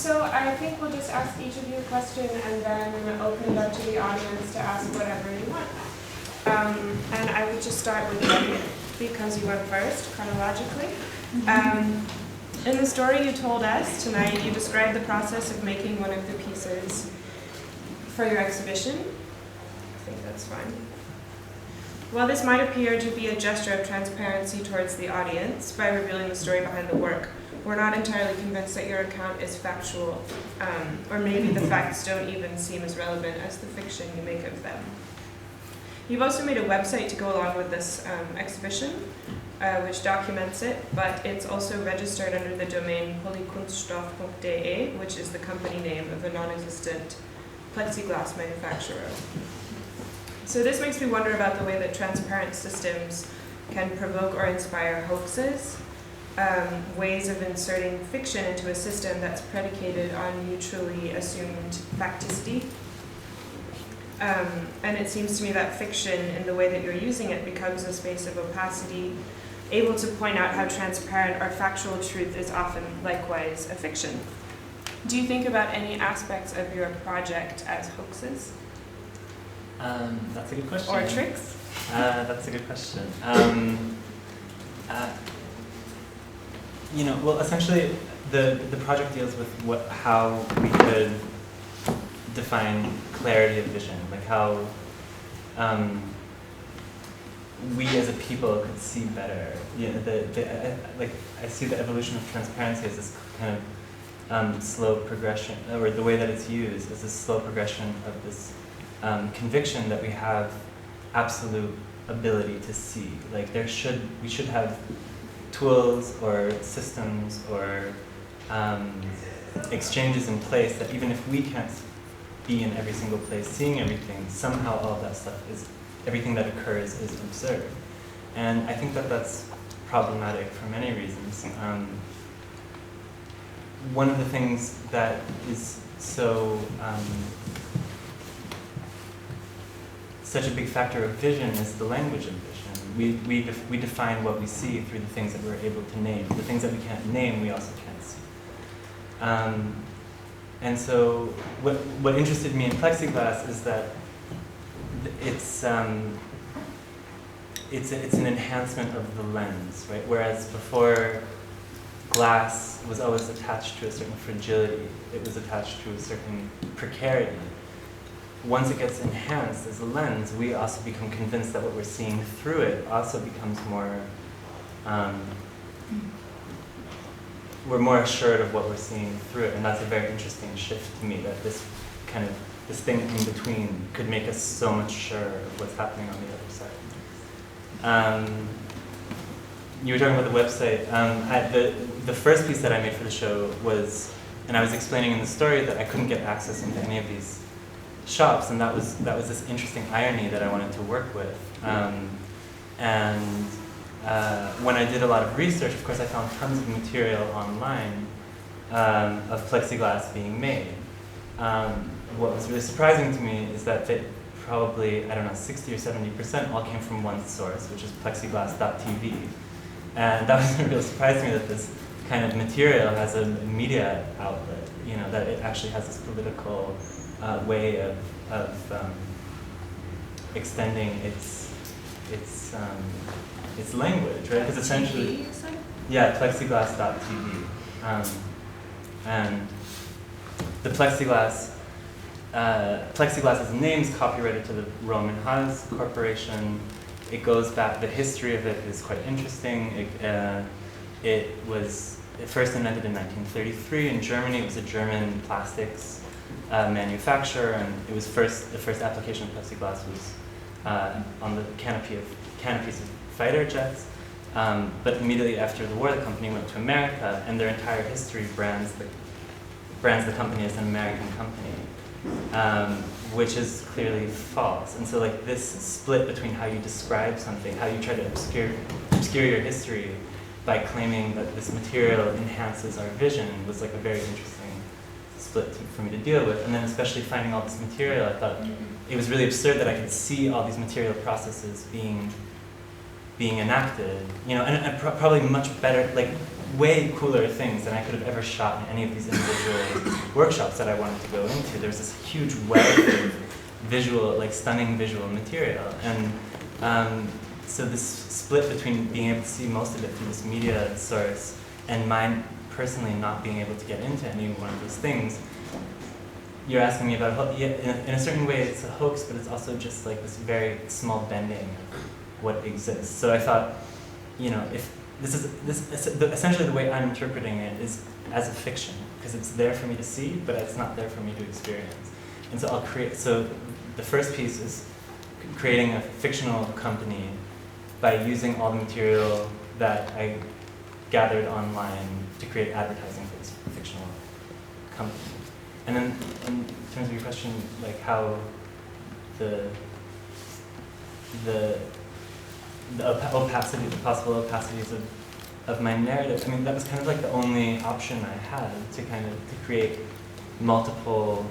So I think we'll just ask each of you a question and then open it up to the audience to ask whatever you want. And I would just start with Beny, because you went first, chronologically. In the story you told us tonight, you described the process of making one of the pieces for your exhibition. I think that's fine. While this might appear to be a gesture of transparency towards the audience by revealing the story behind the work, we're not entirely convinced that your account is factual, or maybe the facts don't even seem as relevant as the fiction you make of them. You've also made a website to go along with this exhibition, which documents it, but it's also registered under the domain polykunststoff.de, which is the company name of a non-existent plexiglass manufacturer. So this makes me wonder about the way that transparent systems can provoke or inspire hoaxes, ways of inserting fiction into a system that's predicated on mutually assumed facticity. And it seems to me that fiction, in the way that you're using it, becomes a space of opacity, able to point out how transparent or factual truth is often likewise a fiction. Do you think about any aspects of your project as hoaxes? That's a good question. Or tricks? That's a good question. Well, essentially, the project deals with how we could define clarity of vision, like how we as a people could see better. I see the evolution of transparency as this kind of slow progression, or the way that it's used as a slow progression of this conviction that we have absolute ability to see. Like we should have tools or systems or exchanges in place that even if we can't be in every single place seeing everything, somehow all of that stuff everything that occurs is observed. And I think that that's problematic for many reasons. One of the things that is such a big factor of vision is the language of vision. We define what we see through the things that we're able to name. The things that we can't name, we also can't see. And so what interested me in plexiglass is that it's an enhancement of the lens, right? Whereas before, glass was always attached to a certain fragility. It was attached to a certain precarity. Once it gets enhanced as a lens, we also become convinced that what we're seeing through it also becomes more, we're more assured of what we're seeing through it. And that's a very interesting shift to me, that this thing in between could make us so much sure of what's happening on the other side. You were talking about the website. The first piece that I made for the show was, and I was explaining in the story that I couldn't get access into any of these shops, and that was this interesting irony that I wanted to work with. When I did a lot of research, of course, I found tons of material online of plexiglass being made. What was really surprising to me is that probably, 60 or 70% all came from one source, which is plexiglass.tv. And that was a real surprise to me, that this kind of material has a media outlet, that it actually has this political way of extending its language, right? Because essentially, plexiglass.tv, and the plexiglass's name is copyrighted to the Roman Haas Corporation. It goes back. The history of it is quite interesting. It was first invented in 1933 in Germany. It was a German plastics manufacturer, and it was the first application of plexiglass was on the canopies of fighter jets. But immediately after the war, the company went to America, and their entire history brands the company as an American company, which is clearly false. And so, this split between how you describe something, how you try to obscure your history by claiming that this material enhances our vision, was a very interesting split for me to deal with. And then, especially finding all this material, I thought it was really absurd that I could see all these material processes being enacted, and probably much better, way cooler things than I could have ever shot in any of these individual workshops that I wanted to go into. There's this huge wealth of visual, like stunning visual material. And so this split between being able to see most of it through this media source and mine personally not being able to get into any one of those things, you're asking me about, yeah, in a certain way it's a hoax, but it's also just like this very small bending of what exists. So I thought, you know, if essentially the way I'm interpreting it is as a fiction, because it's there for me to see, but it's not there for me to experience. And so so the first piece is creating a fictional company by using all the material that I gathered online to create advertising for this fictional company. And then in terms of your question, like how the opacity, the possible opacities of my narrative, I mean, that was kind of like the only option I had to create multiple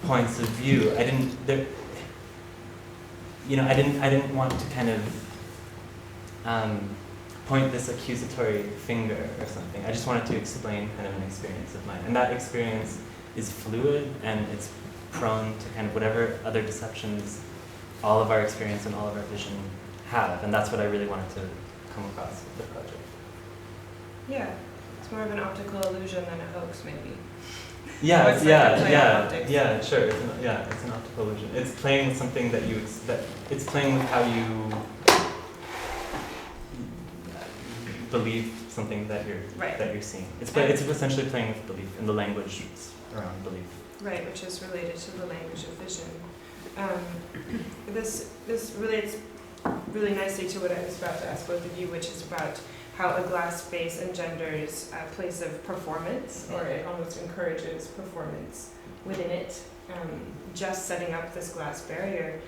points of view. I didn't want to kind of point this accusatory finger or something. I just wanted to explain kind of an experience of mine. And that experience is fluid and it's prone to kind of whatever other deceptions all of our experience and all of our vision have. And that's what I really wanted to come across with the project. Yeah, it's more of an optical illusion than a hoax, maybe. Yeah, It's sure. It's an optical illusion. It's playing with something that it's playing with how you believe something that you're seeing. It's essentially playing with belief and the language around belief. Right, which is related to the language of vision. This relates really nicely to what I was about to ask both of you, which is about how a glass space engenders a place of performance, or it almost encourages performance within it. Just setting up this glass barrier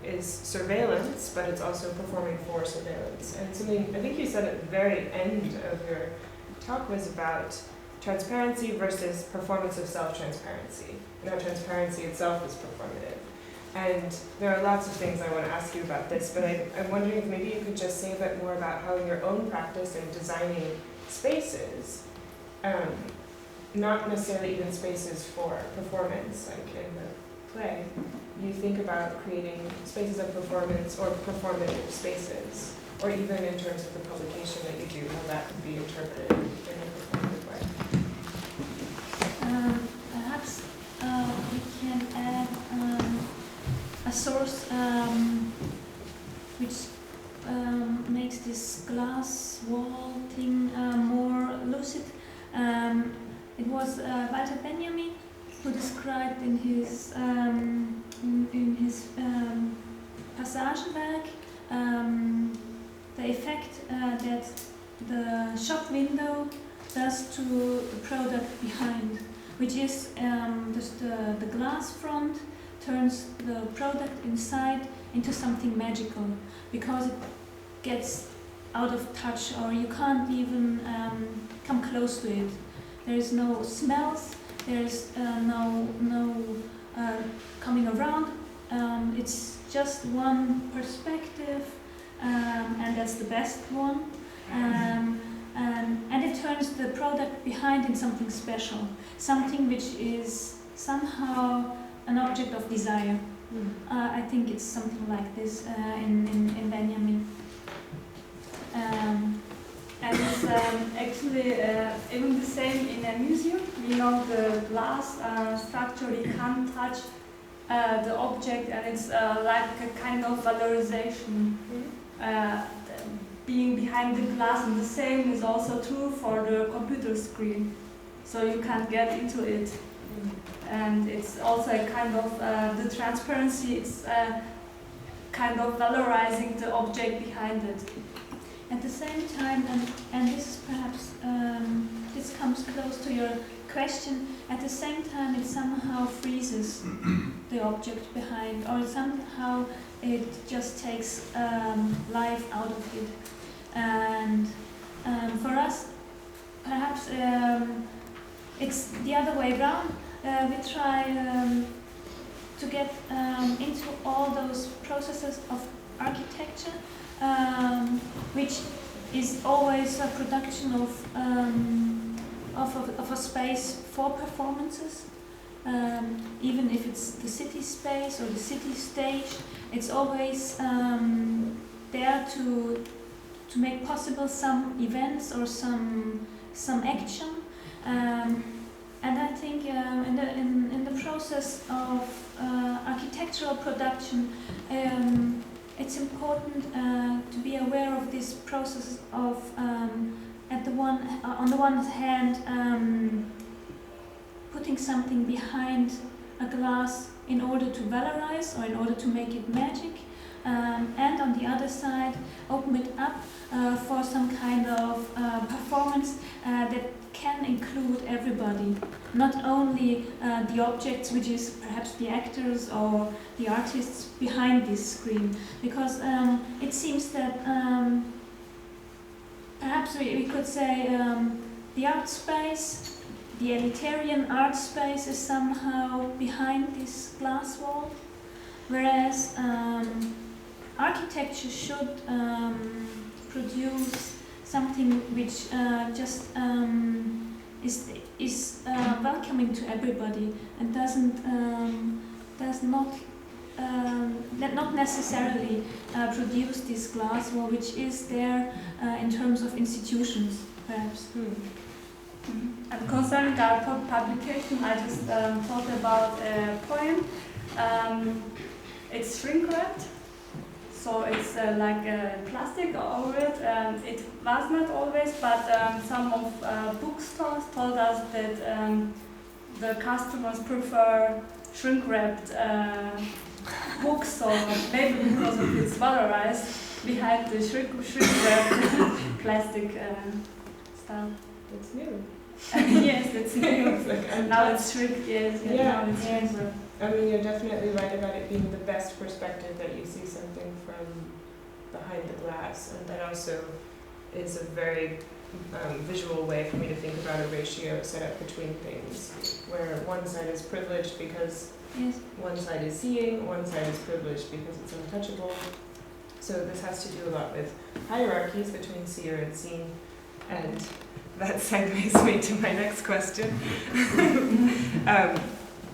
is surveillance, but it's also performing for surveillance. And something I think you said at the very end of your talk was about transparency versus performance of self-transparency. And how transparency itself is performative. And there are lots of things I want to ask you about this, but I'm wondering if maybe you could just say a bit more about how in your own practice in designing spaces, not necessarily even spaces for performance, like in the play, you think about creating spaces of performance or performative spaces, or even in terms of the publication that you do, how that could be interpreted in a performative way. Perhaps we can add a source which makes this glass wall thing more lucid. It was Walter Benjamin who described in his Passagenwerk the effect that the shop window does to the product behind, which is just the glass front turns the product inside into something magical, because it gets out of touch, or you can't even come close to it. There is no smells, there is no coming around. It's just one perspective, and that's the best one. And it turns the product behind in something special, something which is somehow an object of desire. I think it's something like this in Benjamin. And it's actually even the same in a museum. You know, the glass structure, you can't touch the object, and it's like a kind of valorization. Being behind the glass, and the same is also true for the computer screen. So you can't get into it. And it's also a kind of, the transparency, it's kind of valorizing the object behind it. At the same time, and this is perhaps, this comes close to your question, at the same time it somehow freezes the object behind, or somehow it just takes life out of it. And for us, perhaps it's the other way around. We try to get into all those processes of architecture, which is always a production of of a space for performances. Even if it's the city space or the city stage, it's always there to make possible some events or some action. And I think in the process of architectural production, it's important to be aware of this process of, on the one hand, putting something behind a glass in order to valorize or in order to make it magic, and on the other side, open it up for some kind of performance that can include everybody, not only the objects, which is perhaps the actors or the artists behind this screen, because it seems that perhaps we could say the art space, the elitarian art space is somehow behind this glass wall, whereas architecture should produce something which just is welcoming to everybody and does not necessarily produce this glass wall, which is there in terms of institutions, perhaps. And concerning our publication, I just thought about a poem. It's shrink wrapped. So it's like plastic over it. It was not always, but some of bookstores told us that the customers prefer shrink-wrapped books, so maybe because of its valorized behind the shrink-wrapped plastic stuff. That's new. Yes, that's new. Like, now it's shrink. Yes, yeah, now it's shrink-wrapped. I mean, you're definitely right about it being the best perspective that you see something from behind the glass, and that also is a very visual way for me to think about a ratio set up between things, where one side is privileged because one side is seeing, one side is privileged because it's untouchable. So this has to do a lot with hierarchies between seer and seen, and that segues me to my next question.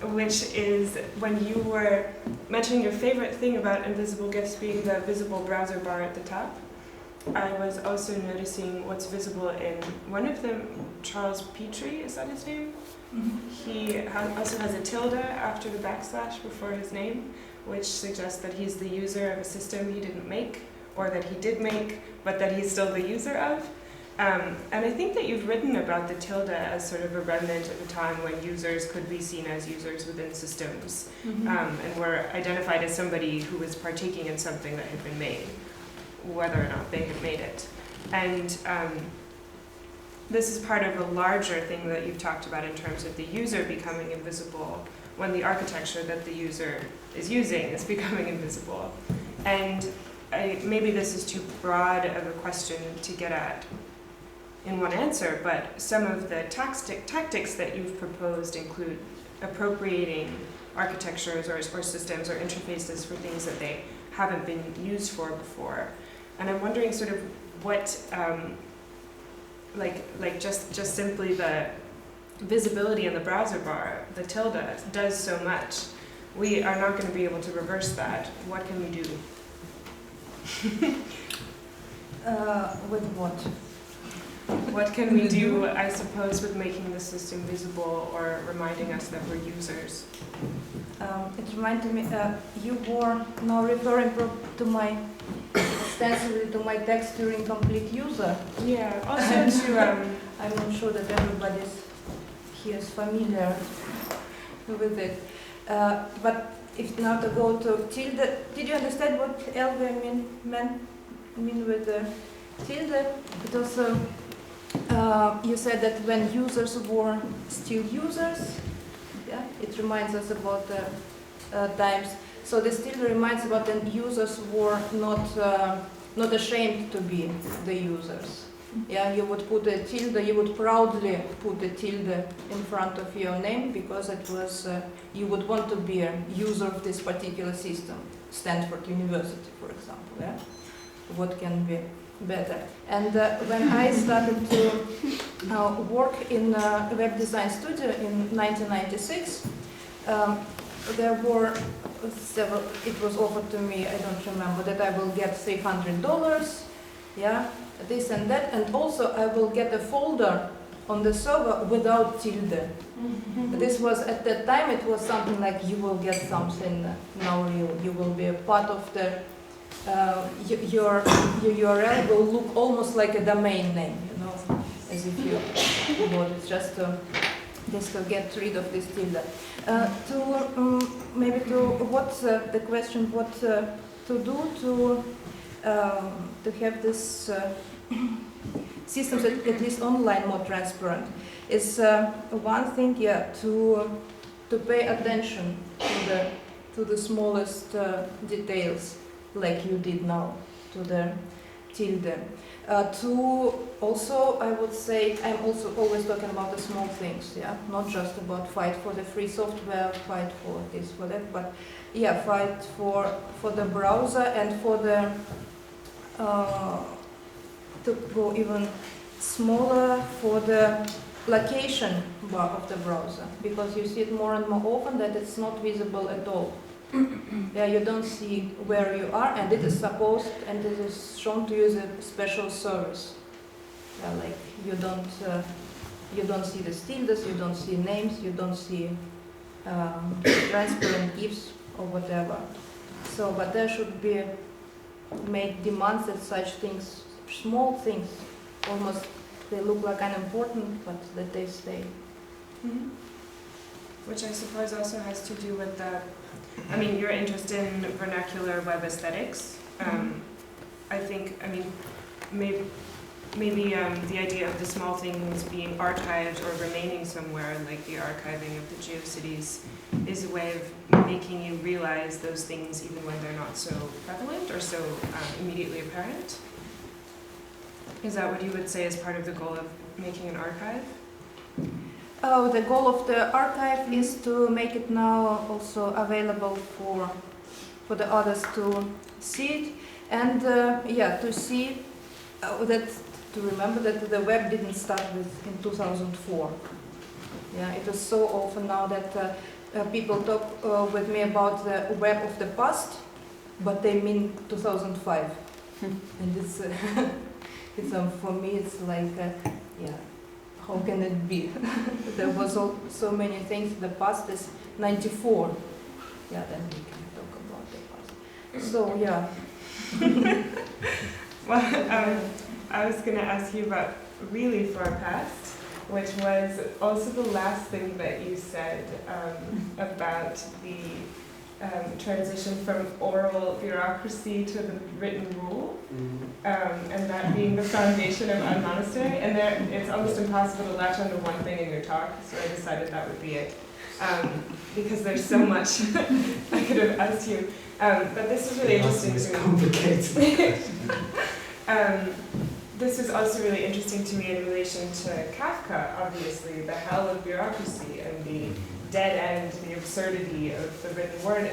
Which is when you were mentioning your favorite thing about invisible gifts being the visible browser bar at the top. I was also noticing what's visible in one of them, Charles Petrie, is that his name? He also has a tilde after the backslash before his name, which suggests that he's the user of a system he didn't make, or that he did make, but that he's still the user of. And I think that you've written about the tilde as sort of a remnant of a time when users could be seen as users within systems, and were identified as somebody who was partaking in something that had been made, whether or not they had made it. And this is part of a larger thing that you've talked about in terms of the user becoming invisible when the architecture that the user is using is becoming invisible. And maybe this is too broad of a question to get at in one answer, but some of the tactics that you've proposed include appropriating architectures or systems or interfaces for things that they haven't been used for before. And I'm wondering sort of what, like just simply the visibility in the browser bar, the tilde, does so much. We are not going to be able to reverse that. What can we do? With what? What can we do, I suppose, with making the system visible or reminding us that we're users? It reminded me, you were now referring to my, extensively to my text during complete user. Yeah, also to, I'm not sure that everybody here is familiar with it. But if now to go to tilde, did you understand what Elvia mean with the tilde? Because you said that when users were still users, yeah, it reminds us about the times. So this tilde reminds about when users were not ashamed to be the users. Yeah, you would put a tilde, you would proudly put a tilde in front of your name because it was, you would want to be a user of this particular system, Stanford University, for example. Yeah? What can be better. And when I started to work in a web design studio in 1996, there were several, it was offered to me, I don't remember, that I will get $300, yeah, this and that, and also I will get a folder on the server without tilde. This was, at that time, it was something like you will get something, now you will be a part of the, your URL will look almost like a domain name, you know, as if you bought it, just to get rid of this tilde. Maybe to what's the question, what to do to have this systems at least online more transparent is one thing, yeah, to pay attention to the smallest details, like you did now, to the tilde. To also, I would say, I'm also always talking about the small things, yeah, not just about fight for the free software, fight for this, for that, but yeah, fight for the browser and for the to go even smaller for the location bar of the browser, because you see it more and more often that it's not visible at all. Yeah, you don't see where you are, and it is supposed, and it is shown to use a special service. Yeah, like you don't see the tildes, you don't see names, you don't see transparent gifs or whatever. So, but there should be made demands that such things, small things, almost they look like unimportant, but that they stay. Mm-hmm. Which I suppose also has to do with the, I mean, your interest in vernacular web aesthetics. I think, I mean, maybe the idea of the small things being archived or remaining somewhere, like the archiving of the GeoCities, is a way of making you realize those things even when they're not so prevalent or so immediately apparent. Is that what you would say is part of the goal of making an archive? Oh, the goal of the archive is to make it now also available for the others to see it, and yeah, to see that, to remember that the web didn't start in 2004. Yeah, it is so often now that people talk with me about the web of the past, but they mean 2005, and it's for me it's like yeah. How can it be? There was so many things. The past is 94. Yeah, then we can talk about the past. So yeah. Well, I was going to ask you about really far past, which was also the last thing that you said about the transition from oral bureaucracy to the written rule, and that being the foundation of our monastery. And there, it's almost impossible to latch onto one thing in your talk, so I decided that would be it, because there's so much I could have asked you. But this is really interesting to me. Complicated. This is also really interesting to me in relation to Kafka, obviously, the hell of bureaucracy and the dead end, the absurdity of the written word,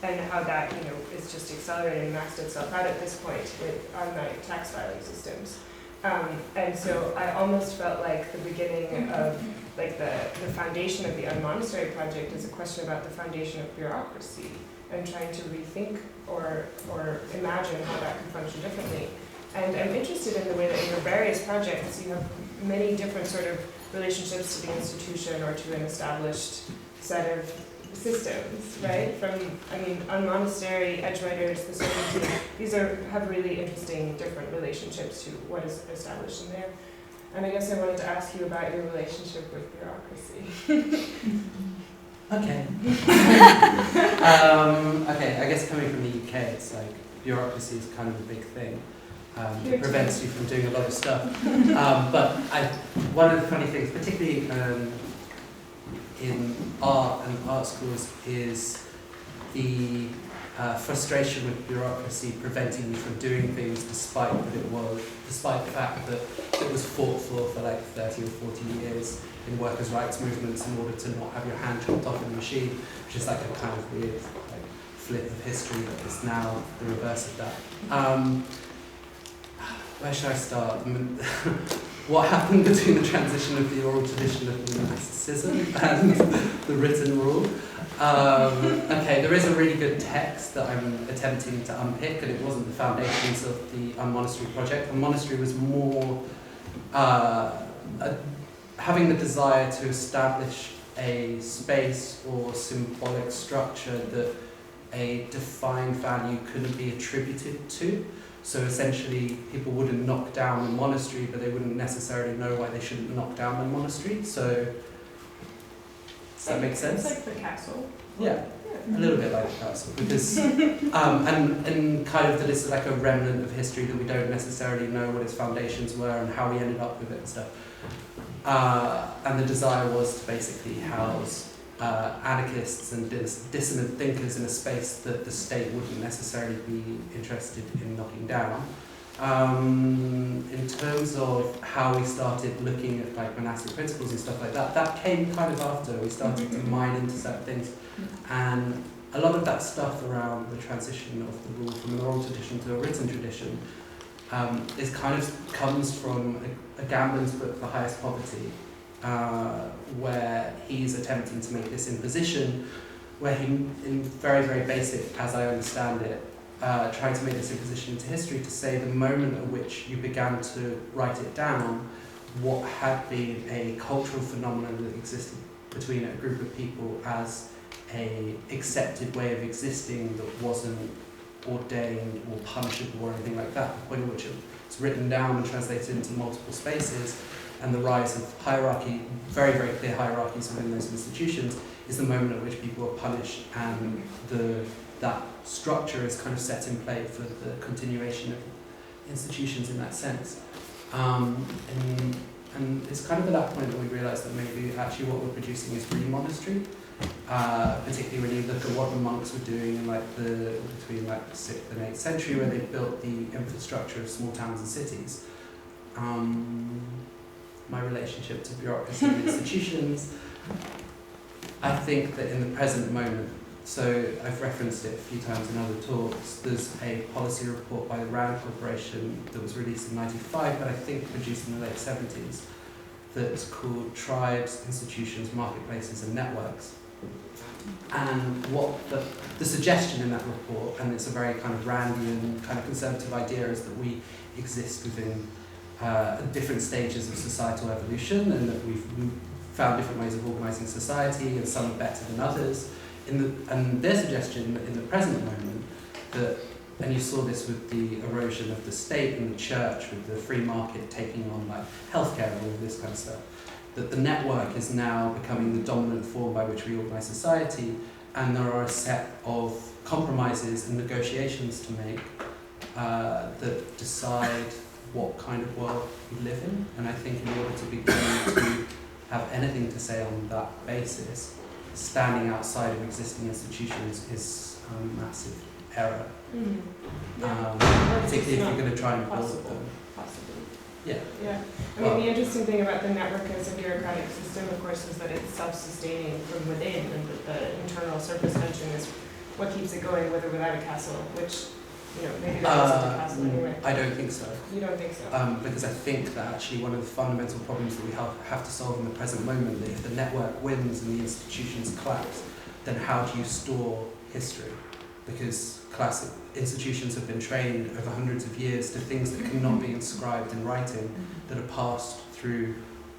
and how that, you know, is just accelerating, maxed itself out at this point with online tax filing systems. And so I almost felt like the beginning of, like the foundation of the Unmonastery project is a question about the foundation of bureaucracy and trying to rethink or imagine how that could function differently. And I'm interested in the way that in your various projects you have many different sort of relationships to the institution or to an established set of systems, right? From, I mean, Unmonastery, Edgewriters, the Circuit team, these have really interesting different relationships to what is established in there. And I guess I wanted to ask you about your relationship with bureaucracy. Okay. Okay, I guess coming from the UK, it's like bureaucracy is kind of a big thing. It prevents you from doing a lot of stuff. But one of the funny things, particularly in art and art schools, is the frustration with bureaucracy preventing you from doing things despite the fact that it was fought for like 30 or 40 years in workers' rights movements in order to not have your hand chopped off in a machine, which is like a kind of weird like flip of history that is now the reverse of that. Where should I start? What happened between the transition of the oral tradition of monasticism and the written rule? Okay, there is a really good text that I'm attempting to unpick, and it wasn't the foundations of the Unmonastery project. The monastery was more having the desire to establish a space or symbolic structure that a defined value couldn't be attributed to. So essentially, people wouldn't knock down the monastery, but they wouldn't necessarily know why they shouldn't knock down the monastery. So, does that make sense? It's like the castle. Yeah, a little bit like the castle, because and kind of that it's like a remnant of history that we don't necessarily know what its foundations were and how we ended up with it and stuff. And the desire was to basically house anarchists and dissonant thinkers in a space that the state wouldn't necessarily be interested in knocking down. In terms of how we started looking at like monastic principles and stuff like that, that came kind of after we started to mine into certain things, and a lot of that stuff around the transition of the rule from an oral tradition to a written tradition is kind of comes from a Gambling's book, The Highest Poverty, where he's attempting to make this imposition, where he, in very, very basic, as I understand it, trying to make this imposition into history to say the moment at which you began to write it down, what had been a cultural phenomenon that existed between a group of people as a accepted way of existing that wasn't ordained or punishable or anything like that, the point at which it's written down and translated into multiple spaces, and the rise of hierarchy, very, very clear hierarchies within those institutions, is the moment at which people are punished, and that structure is kind of set in play for the continuation of institutions in that sense. And it's kind of at that point that we realised that maybe actually what we're producing is really monastery, particularly when you look at what the monks were doing in like between like the 6th and 8th century, where they built the infrastructure of small towns and cities. My relationship to bureaucracy and institutions, I think that in the present moment, so I've referenced it a few times in other talks, there's a policy report by the RAND Corporation that was released in '95, but I think produced in the late 70s, that's called Tribes, Institutions, Marketplaces and Networks. And what the suggestion in that report, and it's a very kind of Randian, kind of conservative idea, is that we exist within different stages of societal evolution, and that we've found different ways of organising society, and some are better than others. And their suggestion in the present moment, that, and you saw this with the erosion of the state and the church, with the free market taking on like healthcare and all of this kind of stuff, that the network is now becoming the dominant form by which we organise society, and there are a set of compromises and negotiations to make that decide what kind of world we live in. And I think in order to begin to have anything to say on that basis, standing outside of existing institutions is a massive error. Particularly if you're going to try and build them. Possibly. Yeah. Yeah. I mean, the interesting thing about the network as a bureaucratic system, of course, is that it's self-sustaining from within, and that the internal surface tension is what keeps it going, with or without a castle, which, you know, maybe there isn't a castle anyway. I don't think so. You don't think so? Because I think that actually one of the fundamental problems that we have to solve in the present moment, that if the network wins and the institutions collapse, then how do you store history? Because classic institutions have been trained over hundreds of years to things that cannot be inscribed in writing, that are passed through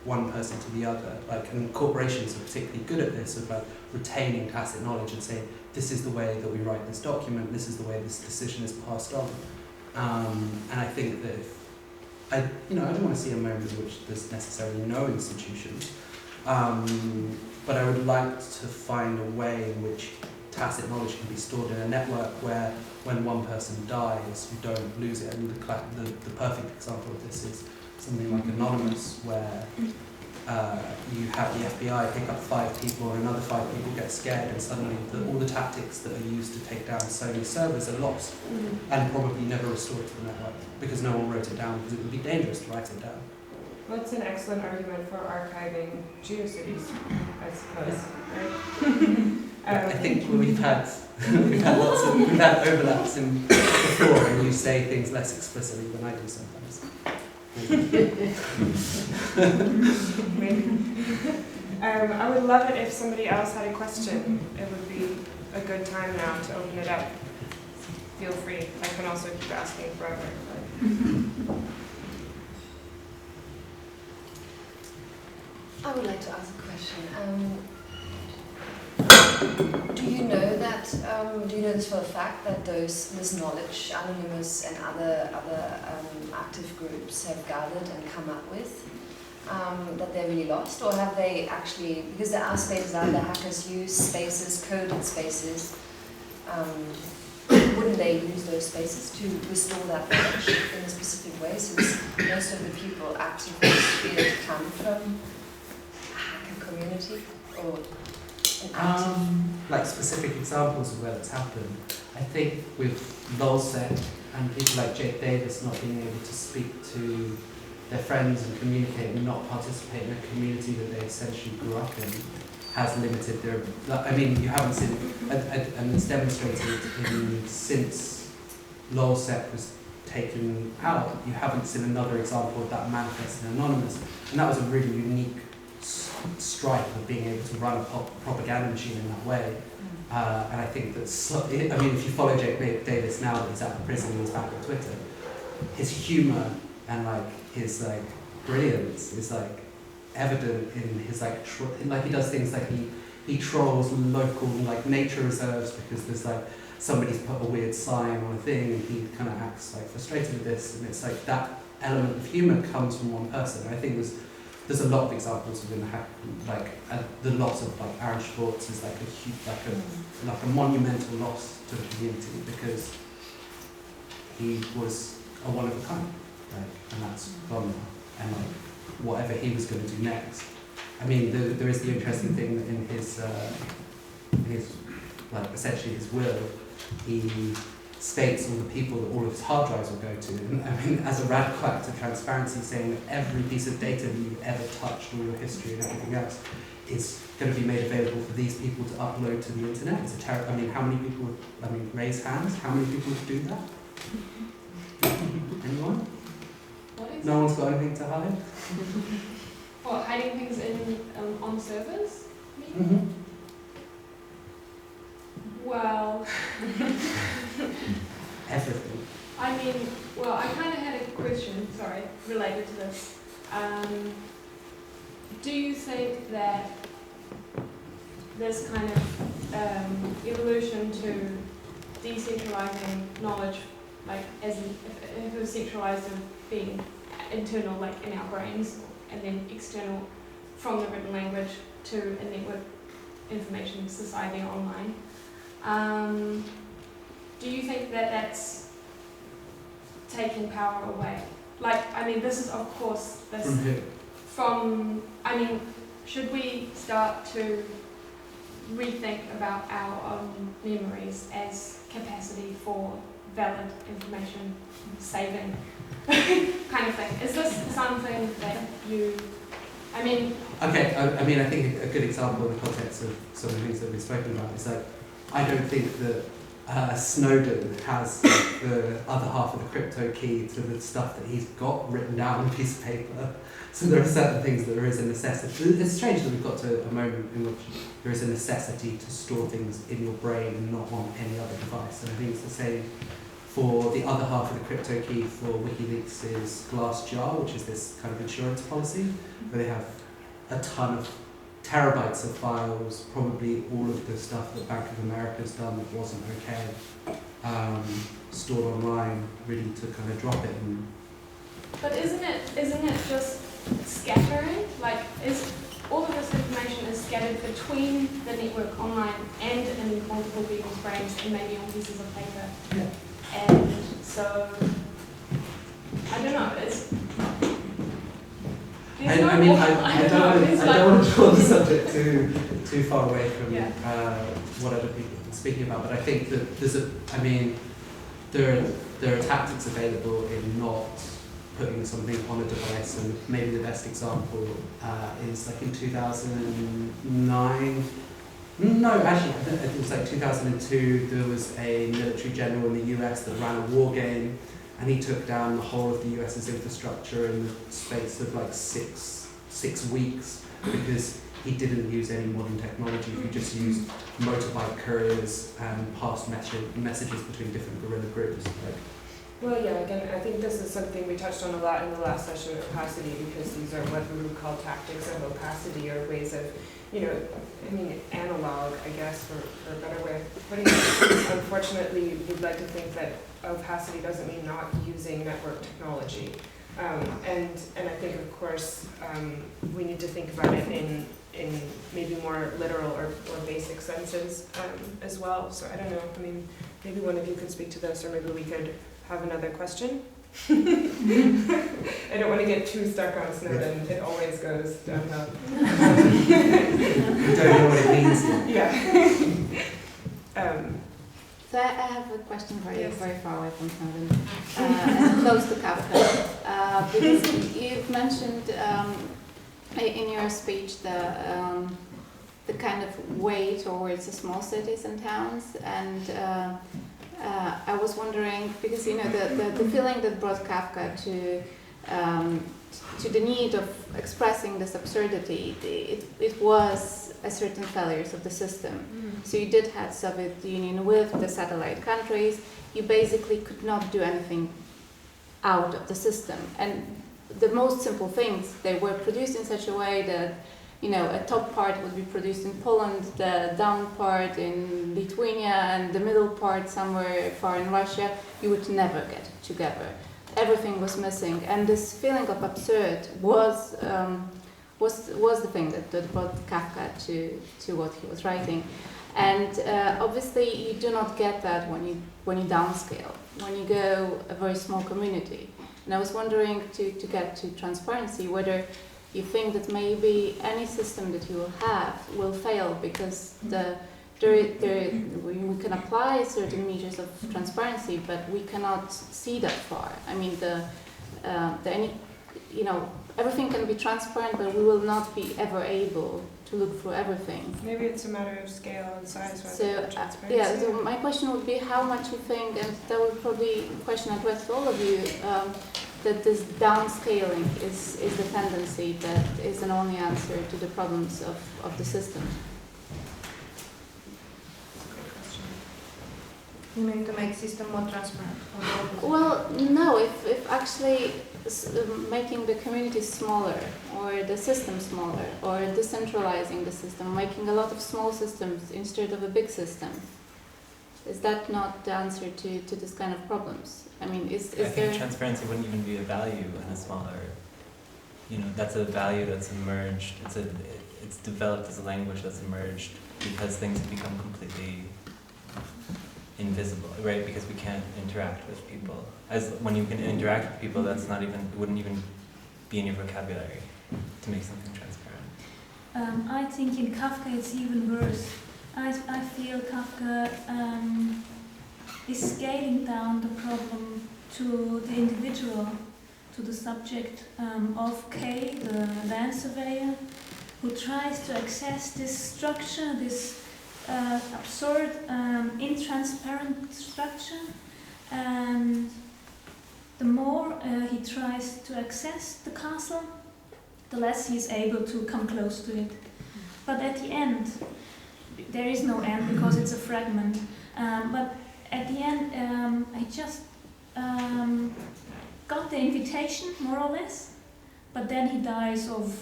one person to the other. Like, and corporations are particularly good at this, of like retaining tacit knowledge and saying, this is the way that we write this document, this is the way this decision is passed on. And I think that if, I don't want to see a moment in which there's necessarily no institutions, but I would like to find a way in which tacit knowledge can be stored in a network where when one person dies, you don't lose it. And the perfect example of this is something like Anonymous, where you have the FBI pick up 5 people and another 5 people get scared, and suddenly all the tactics that are used to take down Sony servers are lost and probably never restored to the network because no one wrote it down, because it would be dangerous to write it down. Well, it's an excellent argument for archiving GeoCities, I suppose, right? I think we've had we've had overlaps in before, and you say things less explicitly than I do sometimes. I would love it if somebody else had a question. It would be a good time now to open it up. Feel free. I can also keep asking forever. I would like to ask a question. Do you know that? Do you know this for a fact that this knowledge, Anonymous and other active groups have gathered and come up with, that they're really lost, or have they actually? Because there are spaces out there, hackers use spaces, coded spaces. Wouldn't they use those spaces to restore that knowledge in a specific way? Since most of the people active in this field come from a hacker community or an active. Like specific examples of where that's happened. I think with LulzSec and people like Jake Davis not being able to speak to their friends and communicate and not participate in a community that they essentially grew up in has limited their. I mean, you haven't seen, and it's demonstrated since LulzSec was taken out, you haven't seen another example of that manifest in Anonymous, and that was a really unique stripe of being able to run a propaganda machine in that way. And I think that, I mean, if you follow Jake Davis now that he's out of prison and he's back on Twitter, his humour and like his like brilliance is like evident in his like he does things like he trolls local like nature reserves because there's like somebody's put a weird sign on a thing and he kind of acts like frustrated with this, and it's like that element of humour comes from one person. I think there's a lot of examples within the hack, like the loss of like Aaron Schwartz is like a huge, like a monumental loss to the community because he was a one of a kind, like, and that's gone now. And like whatever he was going to do next. I mean, there is the interesting thing that in his like essentially his will, he states all the people that all of his hard drives will go to. And I mean, as a radical act of transparency, saying that every piece of data that you've ever touched, all your history and everything else, is going to be made available for these people to upload to the internet. It's a I mean, how many people would, I mean, raise hands? How many people would do that? Anyone? No one's got anything to hide? What, hiding things in on servers? Mm-hmm. Well, Everything. I mean, well, I kind of had a question, sorry, related to this. Do you think that this kind of evolution to decentralizing knowledge, like as if it was centralized of being internal, like in our brains, and then external from the written language to a network information society online, do you think that that's taking power away? Like, I mean, this is of course this From who? from, I mean, should we start to rethink about our own memories as capacity for valid information saving kind of thing? Is this something that you, I mean... Okay, I mean, I think a good example in the context of some of the things that we've spoken about is like, I don't think that Snowden has like, the other half of the crypto key to the stuff that he's got written down on a piece of paper. So there are certain things that there is a necessity. It's strange that we've got to a moment in which there is a necessity to store things in your brain and not on any other device. And I think it's the same for the other half of the crypto key for WikiLeaks is Glassjar, which is this kind of insurance policy where they have a ton of terabytes of files, probably all of the stuff that Bank of America's done that wasn't okay, stored online, ready to kind of drop it. But isn't it just scattering? Like, is all of this information is scattered between the network online and in multiple people's brains and maybe on pieces of paper? Yeah. And so, I don't know, I don't want to draw the subject too far away from what other people have been speaking about, but I think that there are tactics available in not putting something on a device, and maybe the best example is like in 2009, No, actually, I think it was like 2002. There was a military general in the US that ran a war game, and he took down the whole of the US's infrastructure in the space of like six weeks because he didn't use any modern technology. He just used motorbike couriers and passed messages between different guerrilla groups. Well, yeah, again, I think this is something we touched on a lot in the last session, opacity, because these are what we would call tactics of opacity, or ways of, analog, I guess, for a better way of putting it. Unfortunately, we'd like to think that opacity doesn't mean not using network technology. And I think, of course, we need to think about it in maybe more literal or basic senses as well. So I don't know, maybe one of you could speak to this, or maybe we could have another question. I don't want to get too stuck on Snowden. It always goes downhill. You don't know what it means yet. Yeah. So I have a question for you, Yes. very far away from Snowden, and close to Kafka. Because you've mentioned in your speech the kind of way towards the small cities and towns, and I was wondering, because the feeling that brought Kafka to the need of expressing this absurdity, it was a certain failures of the system. So you did have Soviet Union with the satellite countries. You basically could not do anything out of the system, and the most simple things, they were produced in such a way that a top part would be produced in Poland, the down part in Lithuania, and the middle part somewhere far in Russia. You would never get together. Everything was missing, and this feeling of absurd was the thing that brought Kafka to what he was writing. And obviously, you do not get that when you downscale, when you go a very small community. And I was wondering to get to transparency whether you think that maybe any system that you will have will fail because we can apply certain measures of transparency, but we cannot see that far. Everything can be transparent, but we will not be ever able to look through everything. Maybe it's a matter of scale and size rather So, than transparency. so my question would be how much you think, and that would probably be a question addressed to all of you, that this downscaling is the tendency that is an only answer to the problems of the system. You mean to make system more transparent? Well, no, if actually making the community smaller, or the system smaller, or decentralizing the system, making a lot of small systems instead of a big system, is that not the answer to this kind of problems? I think transparency wouldn't even be a value in a smaller, that's a value that's emerged. It's developed as a language that's emerged because things have become completely invisible, right? Because we can't interact with people. When you can interact with people, it wouldn't even be in your vocabulary to make something transparent. I think in Kafka it's even worse. I feel Kafka is scaling down the problem to the individual, to the subject of K, the land surveyor, who tries to access this structure, this absurd, intransparent structure, and the more he tries to access the castle, the less he is able to come close to it. But at the end, there is no end because it's a fragment. But at the end, I just got the invitation, more or less. But then he dies of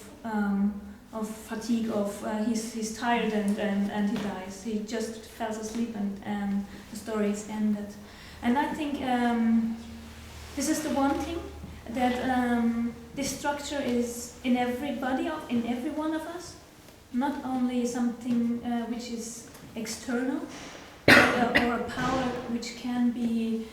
fatigue, he's tired and he dies. He just falls asleep and the story is ended. And I think this is the one thing that this structure is in everybody, in every one of us. Not only something which is external or a power which can be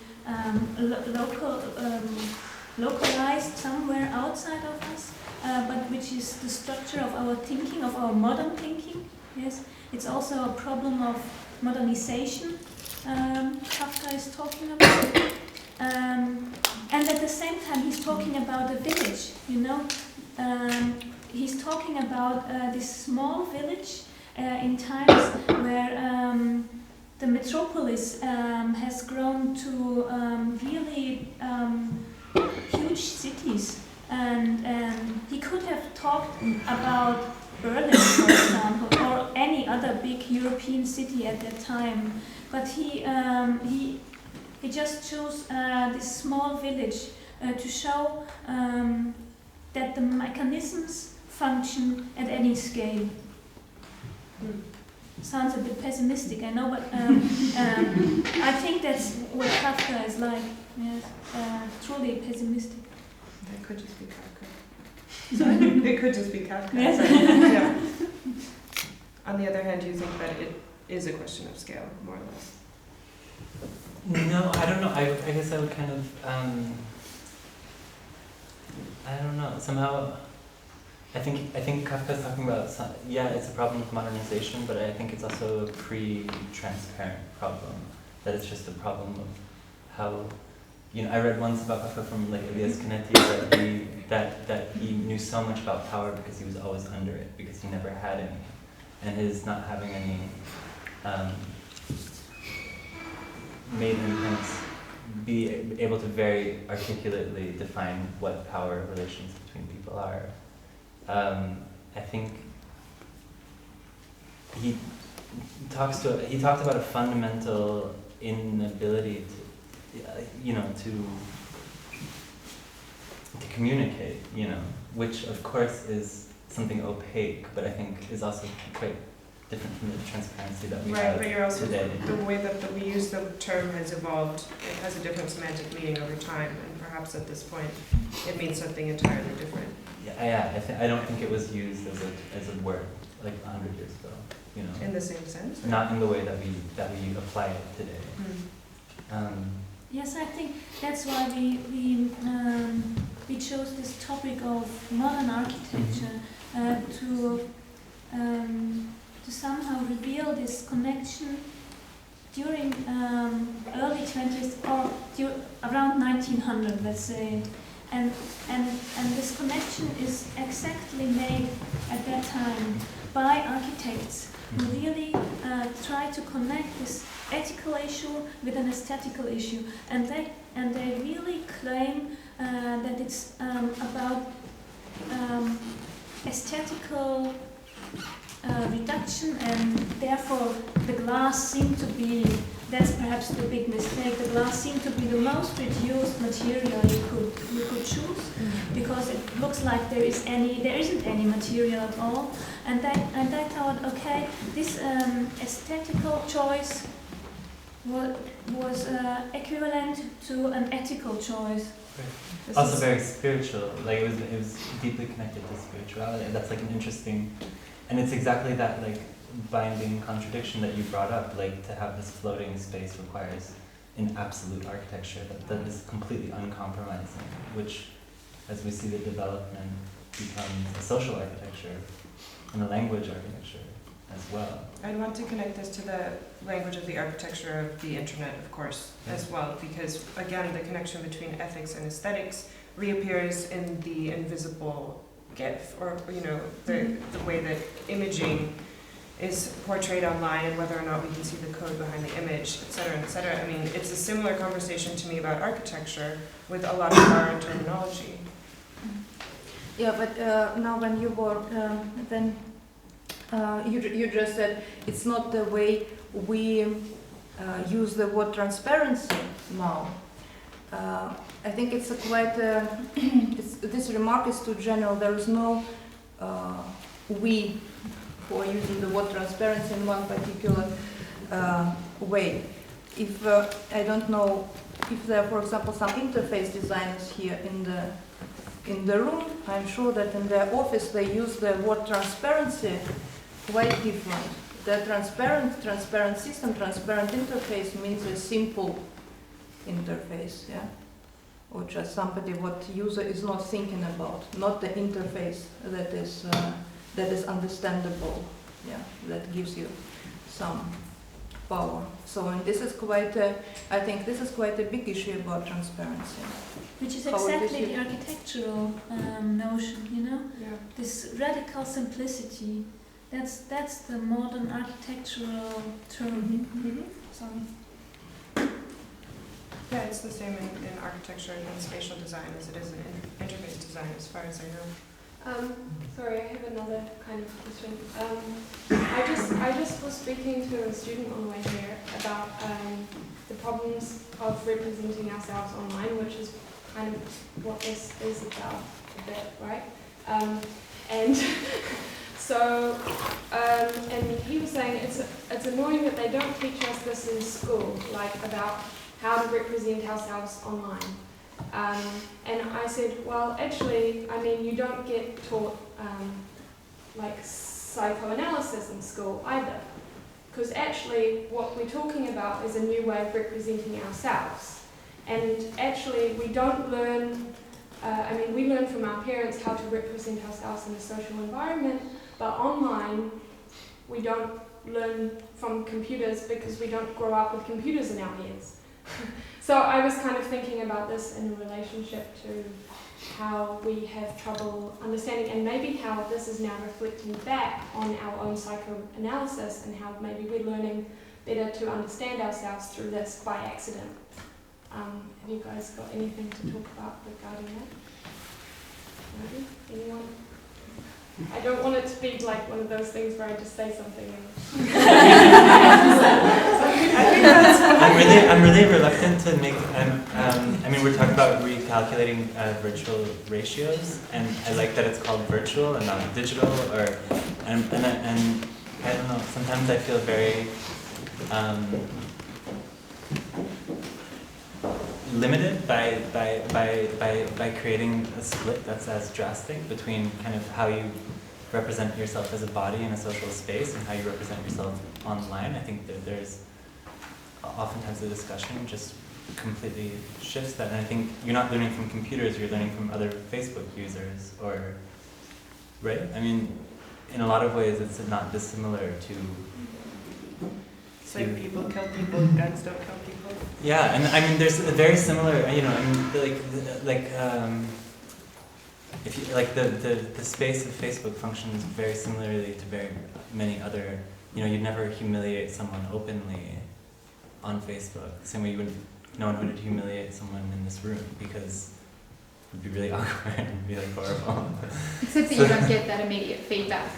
localized somewhere outside of us, but which is the structure of our thinking, of our modern thinking. Yes, it's also a problem of modernization. Kafka is talking about, and at the same time he's talking about a village. He's talking about this small village in times where the metropolis has grown to really huge cities, and he could have talked about Berlin, for example, or any other big European city at that time, but he just chose this small village to show that the mechanisms function at any scale. Sounds a bit pessimistic, I know, but I think that's what Kafka is like. Yes, truly pessimistic. It could just be Kafka. Sorry? It could just be Kafka. Yes. Yeah. On the other hand, do you think that it is a question of scale, more or less? No, I don't know. I guess I would kind of, I don't know. Somehow, I think Kafka's talking about, yeah, it's a problem with modernization, but I think it's also a pre-transparent problem. That it's just a problem of how, I read once about Kafka from like Elias Canetti that he knew so much about power because he was always under it, because he never had any. And his not having any made him kind of be able to very articulately define what power relations between people are. I think he talked about a fundamental inability to communicate, which of course is something opaque, but I think is also quite different from the transparency that we have but you're also, today. the way that we use the term has evolved. It has a different semantic meaning over time, and perhaps at this point it means something entirely different. I don't think it was used as a word like 100 years ago. In the same sense? Not in the way that we apply it today. Yes, I think that's why we chose this topic of modern architecture to somehow reveal this connection during early 20th or around 1900, let's say, and this connection is exactly made at that time by architects who really try to connect this ethical issue with an aesthetical issue, and they really claim that it's about aesthetical reduction, and therefore the glass seemed to be, that's perhaps the big mistake, the glass seemed to be the most reduced material you could choose, because it looks like there isn't any material at all, and I thought, okay, this aesthetical choice was equivalent to an ethical choice. Right. Also very spiritual, like it was deeply connected to spirituality. That's like an interesting, and it's exactly that like binding contradiction that you brought up. Like to have this floating space requires an absolute architecture that is completely uncompromising, which, as we see the development, becomes a social architecture and a language architecture as well. I'd want to connect this to the language of the architecture of the internet, of course, as well, because again, the connection between ethics and aesthetics reappears in the invisible GIF, or the way that imaging is portrayed online and whether or not we can see the code behind the image, et cetera, et cetera. I mean, it's a similar conversation to me about architecture with a lot of our terminology. Yeah, but now when you were you just said it's not the way we use the word transparency now. I think it's a quite this remark is too general. There is no we who are using the word transparency in one particular way. If I don't know if there are, for example, some interface designers here in the room, I'm sure that in their office they use the word transparency quite different. The transparent system, transparent interface means a simple interface, yeah, or just somebody what user is not thinking about, not the interface that is understandable, yeah, that gives you some power. So, and this is quite I think this is quite a big issue about transparency. Which is exactly the architectural notion, Yeah. this radical simplicity That's the modern architectural term. Sorry. Yeah, it's the same in architecture and spatial design as it is in interface design, as far as I know. Sorry, I have another kind of question. I just was speaking to a student on the way here about the problems of representing ourselves online, which is kind of what this is about a bit, right? And so, and he was saying it's annoying that they don't teach us this in school, like about how to represent ourselves online. And I said, well, actually, I mean, you don't get taught like psychoanalysis in school either. Because actually, what we're talking about is a new way of representing ourselves. And actually, we don't learn, I mean, we learn from our parents how to represent ourselves in a social environment, but online, we don't learn from computers because we don't grow up with computers in our heads. So I was kind of thinking about this in relationship to how we have trouble understanding, and maybe how this is now reflecting back on our own psychoanalysis, and how maybe we're learning better to understand ourselves through this by accident. Have you guys got anything to talk about regarding that? Maybe? Anyone? I don't want it to be like one of those things where I just say something and I'm really reluctant to make. I mean, we're talking about recalculating virtual ratios, and I like that it's called virtual and not digital. And I don't know. Sometimes I feel very limited by creating a split that's as drastic between kind of how you represent yourself as a body in a social space and how you represent yourself online. I think that there's oftentimes the discussion just completely shifts that, and I think you're not learning from computers, you're learning from other Facebook users, or, right? I mean, in a lot of ways it's not dissimilar to... It's like people kill people, guns don't kill people. Yeah, and I mean, there's a very similar, you know, I mean, if you, like the space of Facebook functions very similarly to very many other, you know, you'd never humiliate someone openly on Facebook, the same way you wouldn't, no one would humiliate someone in this room, because it would be really awkward and be like horrible. Except that you don't get that immediate feedback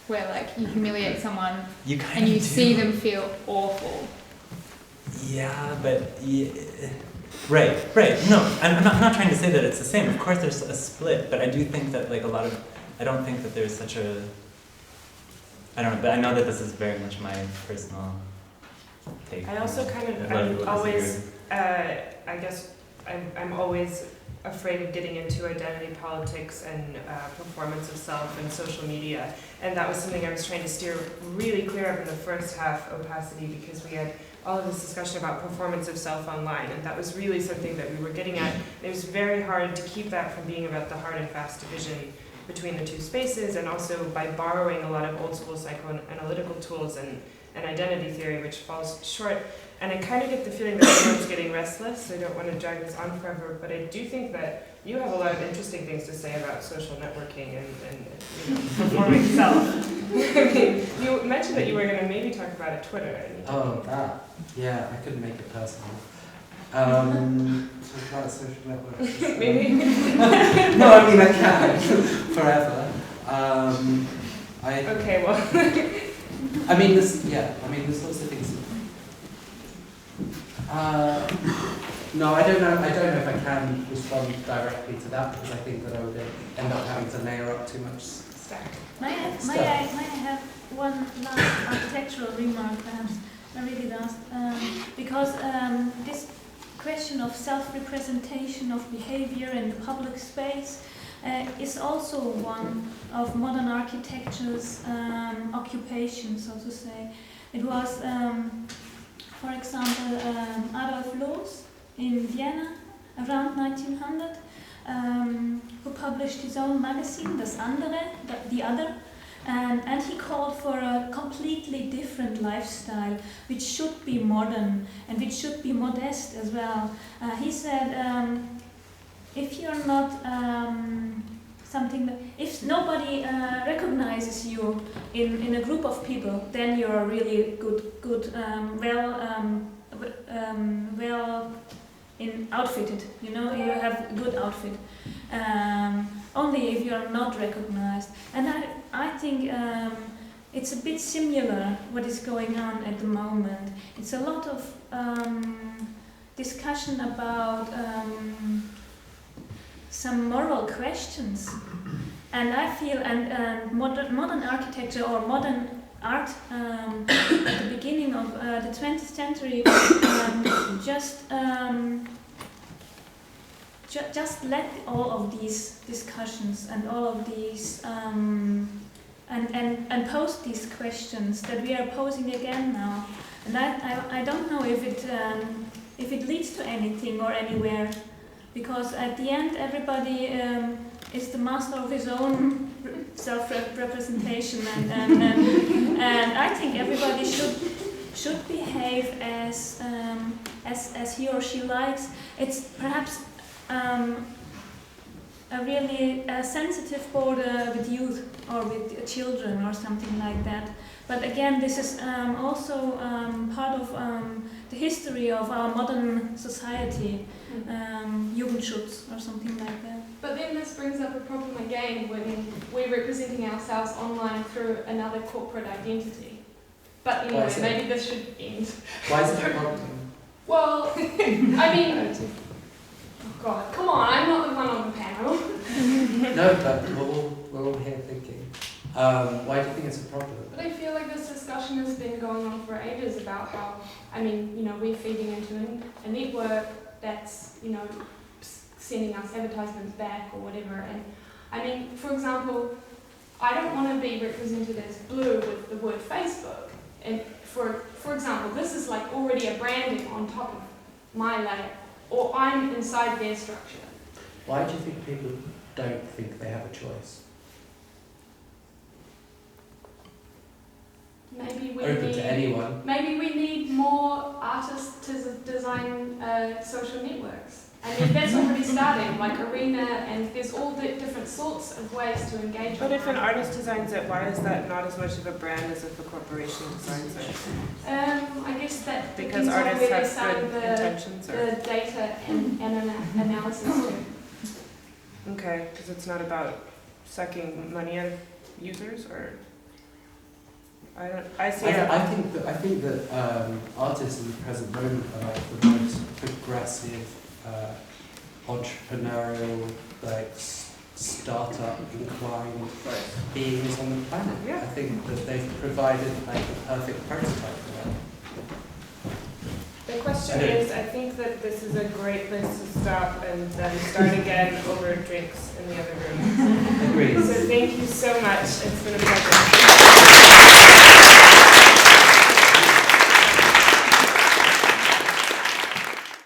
where like you humiliate someone you and you see them feel awful. Yeah, but right. No, I'm not trying to say that it's the same. Of course, there's a split, but I do think that like I don't think that there's such a. I don't know, but I know that this is very much my personal take. I also I'm always, I guess, I'm always afraid of getting into identity politics and performance of self and social media, and that was something I was trying to steer really clear of in the first half opacity, because we had all of this discussion about performance of self online, and that was really something that we were getting at. It was very hard to keep that from being about the hard and fast division between the two spaces, and also by borrowing a lot of old school psychoanalytical tools and identity theory, which falls short. And I kind of get the feeling that everyone's getting restless, so I don't want to drag this on forever, but I do think that you have a lot of interesting things to say about social networking and you know, performing self. I mean, you mentioned that you were going to maybe talk about it Twitter. Oh, that. Yeah, I couldn't make it personal. Talk about social networks. Maybe? No, I mean, I can. Forever. Okay, well. I mean, there's lots of things. No, I don't know if I can respond directly to that, because I think that I would end up having to layer up too much stuff. May I have one last architectural remark, perhaps? Really last, because this question of self-representation of behavior in the public space is also one of modern architecture's occupations, so to say. It was, for example, Adolf Loos in Vienna around 1900, who published his own magazine, Das Andere, the Other, and he called for a completely different lifestyle, which should be modern and which should be modest as well. He said, if you're not something that if nobody recognizes you in a group of people, then you're really well outfitted. You know, you have a good outfit. Only if you're not recognized. And I think it's a bit similar what is going on at the moment. It's a lot of discussion about some moral questions, and I feel modern architecture or modern art at the beginning of the 20th century just let all of these discussions and all of these and pose these questions that we are posing again now, and I don't know if it leads to anything or anywhere, because at the end everybody is the master of his own self-representation, and I think everybody should behave as he or she likes. It's perhaps a really sensitive border with youth or with children or something like that. But again, this is also part of the history of our modern society, Jugendschutz or something like that. But then this brings up a problem again when we're representing ourselves online through another corporate identity. But anyway, maybe this should end. Why is it a problem? Well, I mean, oh God, come on, I'm not the one on the panel. No, but we're all here thinking. Why do you think it's a problem? But I feel like this discussion has been going on for ages about how, I mean, you know, we're feeding into a network that's, you know, sending us advertisements back or whatever. And I mean, for example, I don't want to be represented as blue with the word Facebook. And for example, this is like already a branding on top of my layer, or I'm inside their structure. Why do you think people don't think they have a choice? Maybe we Open need, to anyone. Maybe we need more artists to design social networks. I mean, that's already starting, like Arena, and there's all the different sorts of ways to engage. But if an artist designs it, why is that not as much of a brand as if a corporation designs it? I guess that Because depends on artists where they have started good intentions. the data and analysis too. Okay, because it's not about sucking money out of users, or I see. I think that artists in the present moment are like the most progressive, entrepreneurial, like startup inclined beings on the planet. Yeah. I think that they've provided like the perfect prototype for that. The question is, I think that this is a great place to stop and then start again over drinks in the other room. Agreed. So thank you so much. It's been a pleasure.